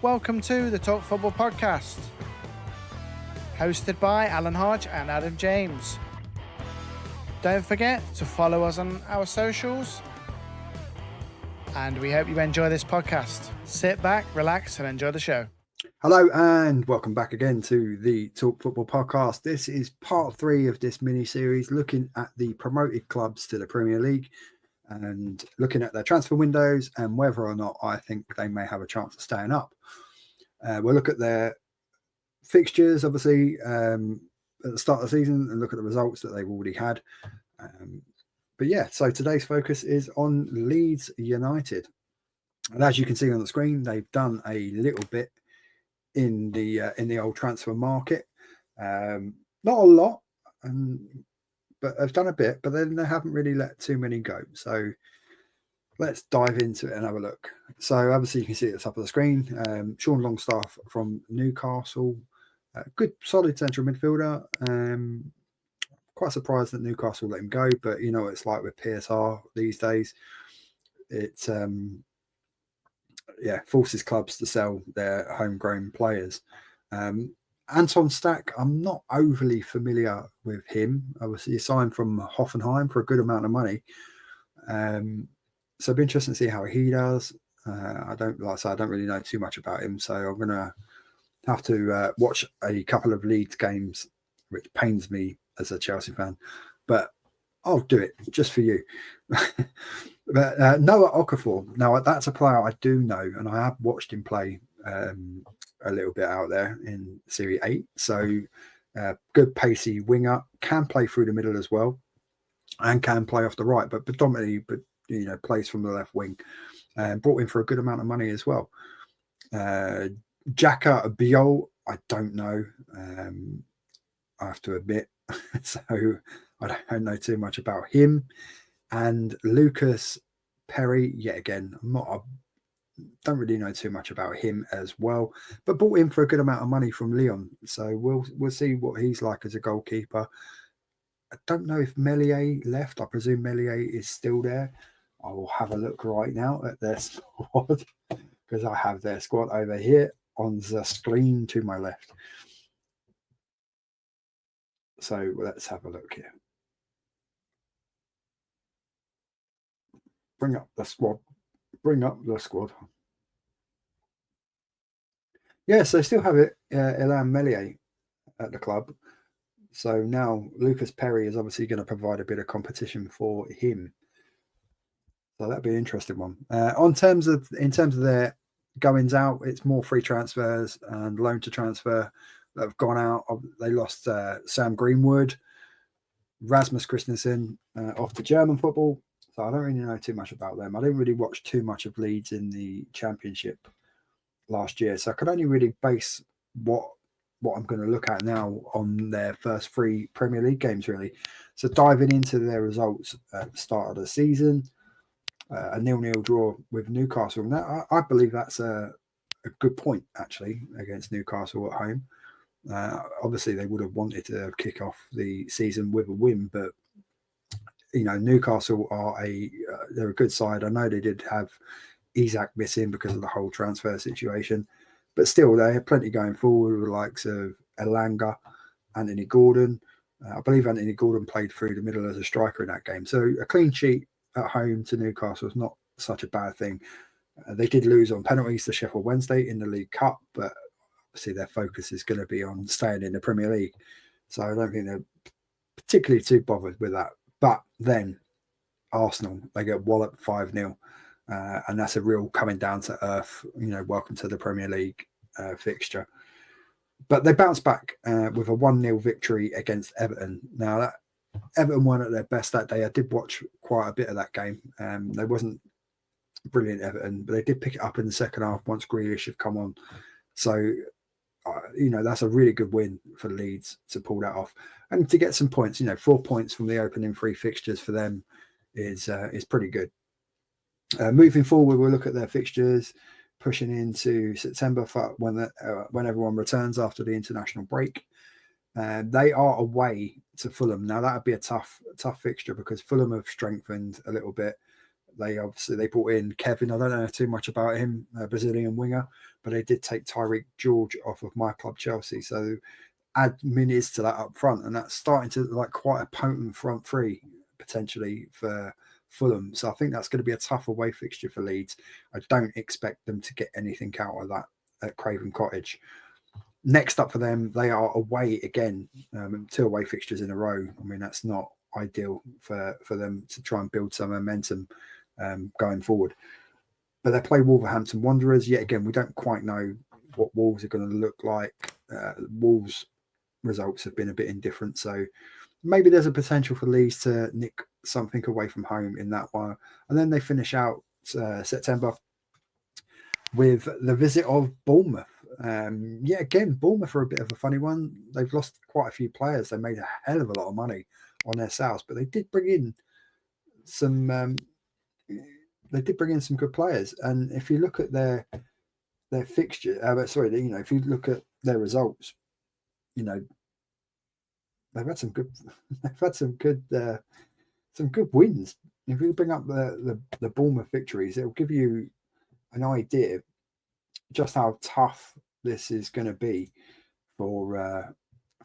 Welcome to the Talk Football Podcast, hosted by Alan Hodge and Adam James. Don't forget to follow us on our socials, and we hope you enjoy this podcast. Sit back, relax, and enjoy the show. Hello and welcome back again to the Talk Football Podcast. This is part 3 of this mini-series looking at the promoted clubs to the Premier League and looking at their transfer windows and whether or not I think they may have a chance of staying up. We'll look at their fixtures, obviously, at the start of the season and look at the results that they've already had. But yeah, so today's focus is on Leeds United. And as you can see on the screen, they've done a little bit in the old transfer market. Not a lot, but they've done a bit, but then they haven't really let too many go. So let's dive into it and have a look. So obviously you can see at the top of the screen, Sean Longstaff from Newcastle, good solid central midfielder. Quite surprised that Newcastle let him go, but you know what it's like with PSR these days. It's forces clubs to sell their homegrown players. Anton Stack, I'm not overly familiar with him. Obviously, he signed from Hoffenheim for a good amount of money. So it'll be interesting to see how he does. I don't really know too much about him, so I'm going to have to watch a couple of Leeds games, which pains me as a Chelsea fan, but I'll do it just for you. But Noah Okafor, now that's a player I do know, and I have watched him play a little bit out there in Serie A. So good pacey winger, can play through the middle as well, and can play off the right, but predominantly, plays from the left wing. Brought in for a good amount of money as well. Jaka Biol, I don't know. I have to admit, so I don't know too much about him. And Lucas Perry, yet again, don't really know too much about him as well, but bought in for a good amount of money from Lyon. So we'll see what he's like as a goalkeeper. I don't know if Meslier left. I presume Meslier is still there. I will have a look right now at their squad because I have their squad over here on the screen to my left. So let's have a look here. Bring up the squad. Yes, they still have it, Elan Meslier at the club. So now Lucas Perry is obviously going to provide a bit of competition for him. So that'd be an interesting one. In terms of their goings out, it's more free transfers and loan to transfer that have gone out. They lost Sam Greenwood, Rasmus Christensen off to German football. So I don't really know too much about them. I didn't really watch too much of Leeds in the Championship last year, so I could only really base what I'm going to look at now on their first 3 Premier League games, really. So diving into their results at the start of the season, a 0-0 draw with Newcastle. Now, I believe that's a good point, actually, against Newcastle at home. Obviously, they would have wanted to kick off the season with a win, but Newcastle are they're a good side. I know they did have Isak missing because of the whole transfer situation, but still they have plenty going forward with the likes of Elanga, Anthony Gordon. I believe Anthony Gordon played through the middle as a striker in that game. So a clean sheet at home to Newcastle is not such a bad thing. They did lose on penalties to Sheffield Wednesday in the League Cup, but obviously their focus is going to be on staying in the Premier League. So I don't think they're particularly too bothered with that. But then Arsenal, they get walloped 5-0. And that's a real coming down to earth, welcome to the Premier League fixture. But they bounced back with a 1-0 victory against Everton. Now, Everton weren't at their best that day. I did watch quite a bit of that game. They wasn't brilliant, Everton, but they did pick it up in the second half once Grealish had come on. So, that's a really good win for Leeds to pull that off. And to get some points, 4 points from the opening 3 fixtures for them is pretty good. Moving forward, we'll look at their fixtures, pushing into September for when everyone returns after the international break. They are away to Fulham. Now, that would be a tough fixture because Fulham have strengthened a little bit. They brought in Kevin. I don't know too much about him, a Brazilian winger, but they did take Tyreek George off of my club Chelsea. So add minutes to that up front, and that's starting to like quite a potent front three potentially for Fulham. So I think that's going to be a tough away fixture for Leeds. I don't expect them to get anything out of that at Craven Cottage. Next up for them, they are away again, 2 away fixtures in a row. I mean, that's not ideal for them to try and build some momentum going forward. But they play Wolverhampton Wanderers. Yet again, we don't quite know what Wolves are going to look like. Wolves results have been a bit indifferent, so maybe there's a potential for Leeds to nick something away from home in that one. And then they finish out September with the visit of Bournemouth. Again, Bournemouth are a bit of a funny one. They've lost quite a few players. They made a hell of a lot of money on their sales, but they did bring in some. They did bring in some good players, and if you look at their fixture, if you look at their results, they've had some good. They've had some good wins. If you bring up the Bournemouth victories, it will give you an idea just how tough this is going to be for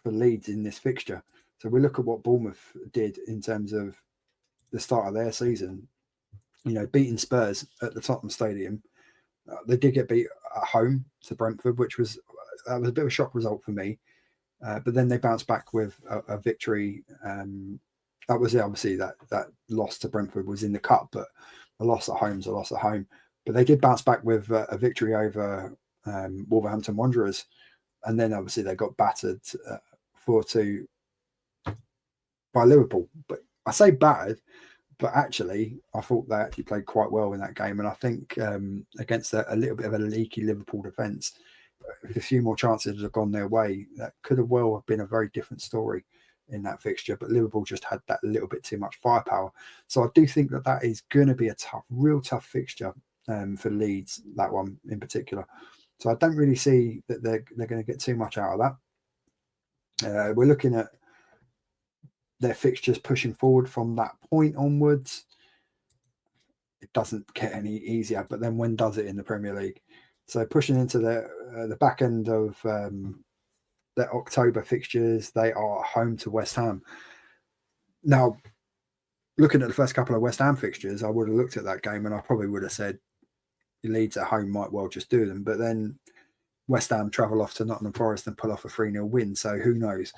Leeds in this fixture. So we look at what Bournemouth did in terms of the start of their season. Beating Spurs at the Tottenham Stadium. They did get beat at home to Brentford, which was a bit of a shock result for me. But then they bounced back with a victory. That was obviously that loss to Brentford was in the cup, but a loss at home is a loss at home. But they did bounce back with a victory over Wolverhampton Wanderers, and then obviously they got battered 4-2 by Liverpool. But I say battered, but actually I thought they actually played quite well in that game, and I think against a little bit of a leaky Liverpool defence, if a few more chances had gone their way, that could have well have been a very different story in that fixture. But Liverpool just had that little bit too much firepower. So I do think that is going to be a real tough fixture for Leeds, that one in particular. So I don't really see that they're going to get too much out of that. We're looking at their fixtures pushing forward from that point onwards. It doesn't get any easier, but then when does it in the Premier League? So pushing into the back end of their October fixtures, they are home to West Ham. Now, looking at the first couple of West Ham fixtures, I would have looked at that game and I probably would have said Leeds at home might well just do them. But then West Ham travel off to Nottingham Forest and pull off a 3-0 win. So who knows?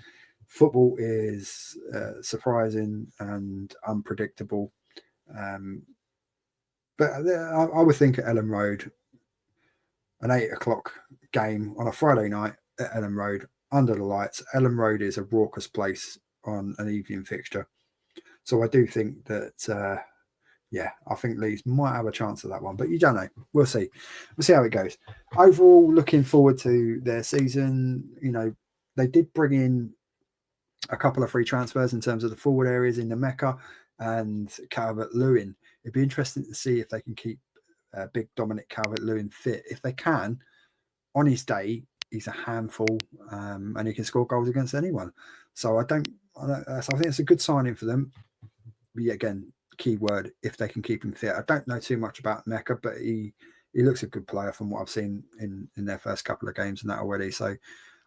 Football is surprising and unpredictable. But I would think at Ellen Road, an 8 o'clock game on a Friday night at Ellen Road under the lights. Ellen Road is a raucous place on an evening fixture. So I do think that, I think Leeds might have a chance of that one, but you don't know. We'll see. We'll see how it goes. Overall, looking forward to their season. They did bring in a couple of free transfers in terms of the forward areas in the Mecca and Calvert-Lewin. It'd be interesting to see if they can keep big Dominic Calvert-Lewin fit. If they can, on his day, he's a handful and he can score goals against anyone. So I think it's a good signing for them. But yet again, key word, if they can keep him fit. I don't know too much about Mecca, but he looks a good player from what I've seen in their first couple of games and that already. So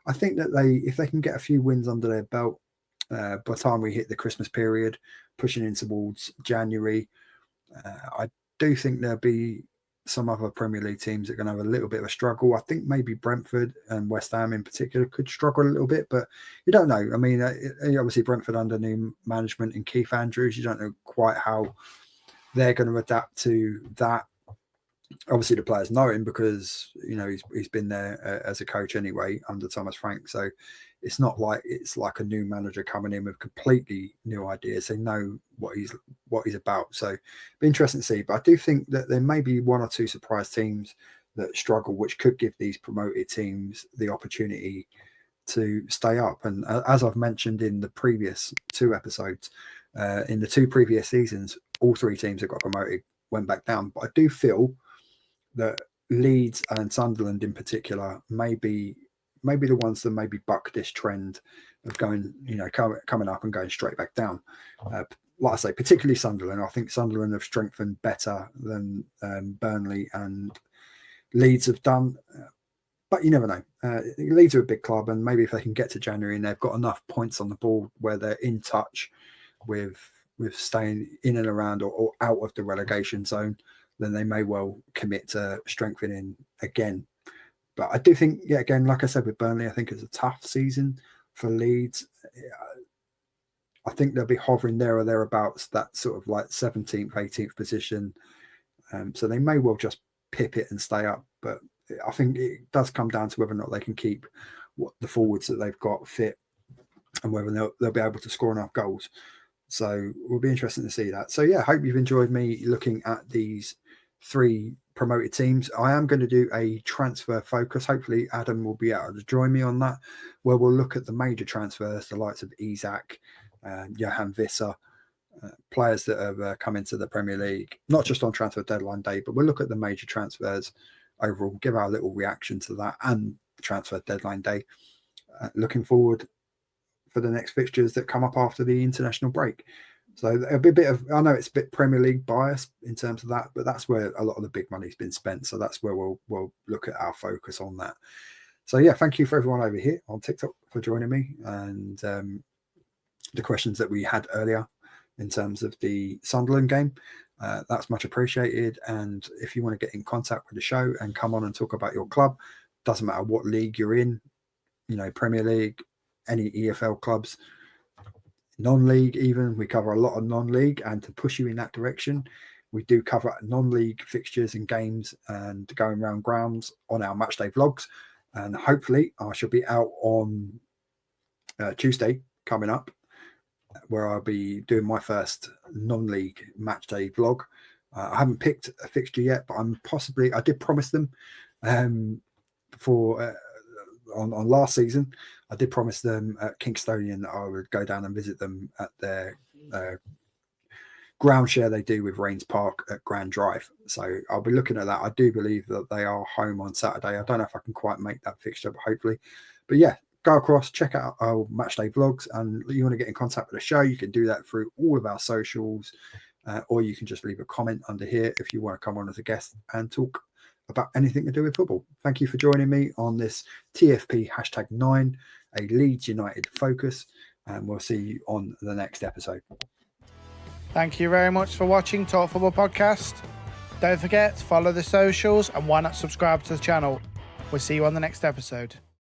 I think that if they can get a few wins under their belt by the time we hit the Christmas period, pushing in towards January, I do think there'll be some other Premier League teams that are going to have a little bit of a struggle. I think maybe Brentford and West Ham in particular could struggle a little bit, but you don't know. I mean, obviously Brentford under new management and Keith Andrews, you don't know quite how they're going to adapt to that. Obviously the players know him because he's been there as a coach anyway under Thomas Frank, so it's not like it's like a new manager coming in with completely new ideas. They know what he's about, so it'll be interesting to see. But I do think that there may be one or two surprise teams that struggle, which could give these promoted teams the opportunity to stay up. And as I've mentioned in the previous 2 episodes, in the 2 previous seasons, all 3 teams that got promoted went back down. But I do feel that Leeds and Sunderland in particular may be the ones that maybe buck this trend of going, coming up and going straight back down. like I say, particularly Sunderland. I think Sunderland have strengthened better than Burnley and Leeds have done. But you never know. Leeds are a big club, and maybe if they can get to January and they've got enough points on the board where they're in touch with staying in and around or out of the relegation zone, then they may well commit to strengthening again. But I do think, yeah, again, like I said with Burnley, I think it's a tough season for Leeds. I think they'll be hovering there or thereabouts, that sort of like 17th, 18th position. So they may well just pip it and stay up. But I think it does come down to whether or not they can keep what the forwards that they've got fit and whether they'll be able to score enough goals. So we'll be interested to see that. So yeah, hope you've enjoyed me looking at these 3 promoted teams. I am going to do a transfer focus. Hopefully Adam will be able to join me on that, where we'll look at the major transfers, the likes of Isak, Johan Visser, players that have come into the Premier League, not just on transfer deadline day, but we'll look at the major transfers overall, give our little reaction to that and transfer deadline day. Looking forward for the next fixtures that come up after the international break. So there'll be a bit of, I know it's a bit Premier League bias in terms of that, but that's where a lot of the big money's been spent. So that's where we'll look at our focus on that. So yeah, thank you for everyone over here on TikTok for joining me, and the questions that we had earlier in terms of the Sunderland game. That's much appreciated. And if you want to get in contact with the show and come on and talk about your club, doesn't matter what league you're in, you know, Premier League, any EFL clubs, non-league even, we cover a lot of non-league. And to push you in that direction, we do cover non-league fixtures and games and going around grounds on our matchday vlogs. And hopefully I shall be out on Tuesday coming up, where I'll be doing my first non-league match day vlog. I haven't picked a fixture yet, but I did promise them for on last season. I did promise them at Kingstonian that I would go down and visit them at their ground share they do with Rains Park at Grand Drive. So I'll be looking at that. I do believe that they are home on Saturday. I don't know if I can quite make that fixture, but hopefully. But yeah, go across, check out our matchday vlogs, and you want to get in contact with the show, you can do that through all of our socials, or you can just leave a comment under here if you want to come on as a guest and talk about anything to do with football. Thank you for joining me on this TFP #9, a Leeds United focus, and we'll see you on the next episode. Thank you very much for watching Talk Football Podcast. Don't forget to follow the socials, and why not subscribe to the channel. We'll see you on the next episode.